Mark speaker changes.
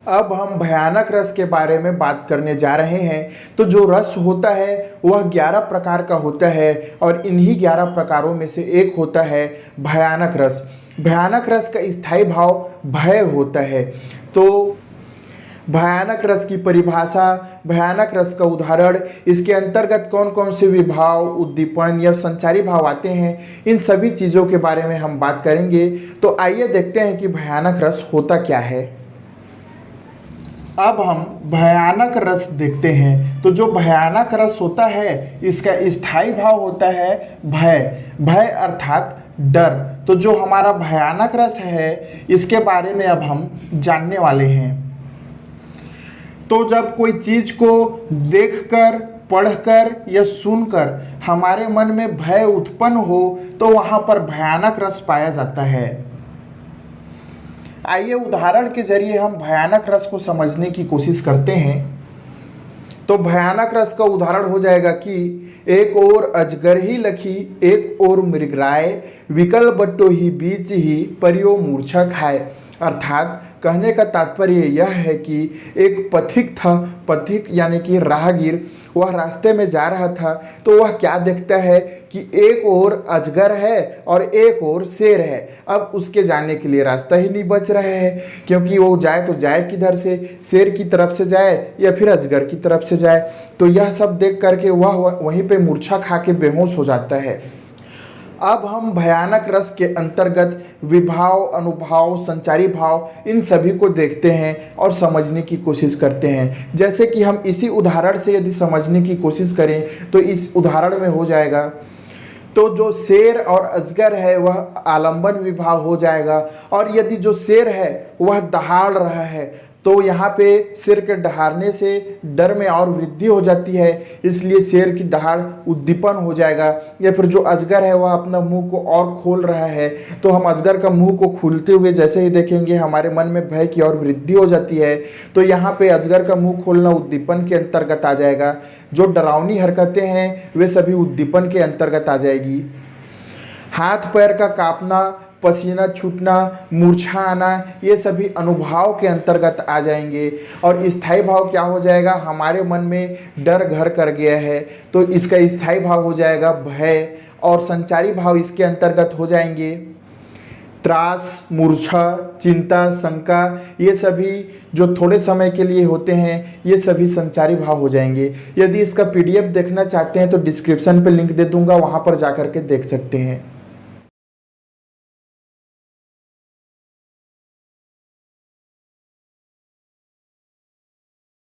Speaker 1: अब हम भयानक रस के बारे में बात करने जा रहे हैं। तो जो रस होता है वह 11 प्रकार का होता है और इन्हीं 11 प्रकारों में से एक होता है भयानक रस। भयानक रस का स्थायी भाव भय होता है। तो भयानक रस की परिभाषा, भयानक रस का उदाहरण, इसके अंतर्गत कौन कौन से विभाव, उद्दीपन या संचारी भाव आते हैं, इन सभी चीज़ों के बारे में हम बात करेंगे। तो आइए देखते हैं कि भयानक रस होता क्या है। अब हम भयानक रस देखते हैं। तो जो भयानक रस होता है इसका स्थायी भाव होता है भय। भय अर्थात डर। तो जो हमारा भयानक रस है इसके बारे में अब हम जानने वाले हैं। तो जब कोई चीज को देखकर, पढ़कर या सुनकर हमारे मन में भय उत्पन्न हो तो वहां पर भयानक रस पाया जाता है। आइए उदाहरण के जरिए हम भयानक रस को समझने की कोशिश करते हैं। तो भयानक रस का उदाहरण हो जाएगा कि एक ओर अजगर ही लखी, एक ओर मृगराय, विकल बट्टो ही बीच ही परियो मूर्छा खाए। अर्थात कहने का तात्पर्य यह है कि एक पथिक था, पथिक यानी कि राहगीर, वह रास्ते में जा रहा था। तो वह क्या देखता है कि एक ओर अजगर है और एक ओर शेर है। अब उसके जाने के लिए रास्ता ही नहीं बच रहा है, क्योंकि वो जाए तो जाए किधर से, शेर की तरफ से जाए या फिर अजगर की तरफ से जाए। तो यह सब देख करके वह वहीं पे मूर्छा खा के बेहोश हो जाता है। अब हम भयानक रस के अंतर्गत विभाव, अनुभाव, संचारी भाव, इन सभी को देखते हैं और समझने की कोशिश करते हैं। जैसे कि हम इसी उदाहरण से यदि समझने की कोशिश करें तो इस उदाहरण में हो जाएगा। तो जो शेर और अजगर है वह आलंबन विभाव हो जाएगा, और यदि जो शेर है वह दहाड़ रहा है तो यहाँ पे शेर के दहाड़ने से डर में और वृद्धि हो जाती है, इसलिए शेर की दहाड़ उद्दीपन हो जाएगा। या फिर जो अजगर है वह अपना मुंह को और खोल रहा है, तो हम अजगर का मुंह को खुलते हुए जैसे ही देखेंगे हमारे मन में भय की और वृद्धि हो जाती है। तो यहाँ पे अजगर का मुंह खोलना उद्दीपन के अंतर्गत आ जाएगा। जो डरावनी हरकतें हैं वे सभी उद्दीपन के अंतर्गत आ जाएगी। हाथ पैर का कांपना, पसीना छूटना, मूर्छा आना, ये सभी अनुभाव के अंतर्गत आ जाएंगे। और स्थायी भाव क्या हो जाएगा, हमारे मन में डर घर कर गया है तो इसका स्थायी भाव हो जाएगा भय। और संचारी भाव इसके अंतर्गत हो जाएंगे त्रास, मूर्छा, चिंता, शंका, ये सभी जो थोड़े समय के लिए होते हैं ये सभी संचारी भाव हो जाएंगे। यदि इसका PDF देखना चाहते हैं तो डिस्क्रिप्शन पे लिंक दे दूंगा, वहाँ पर जा कर के देख सकते हैं।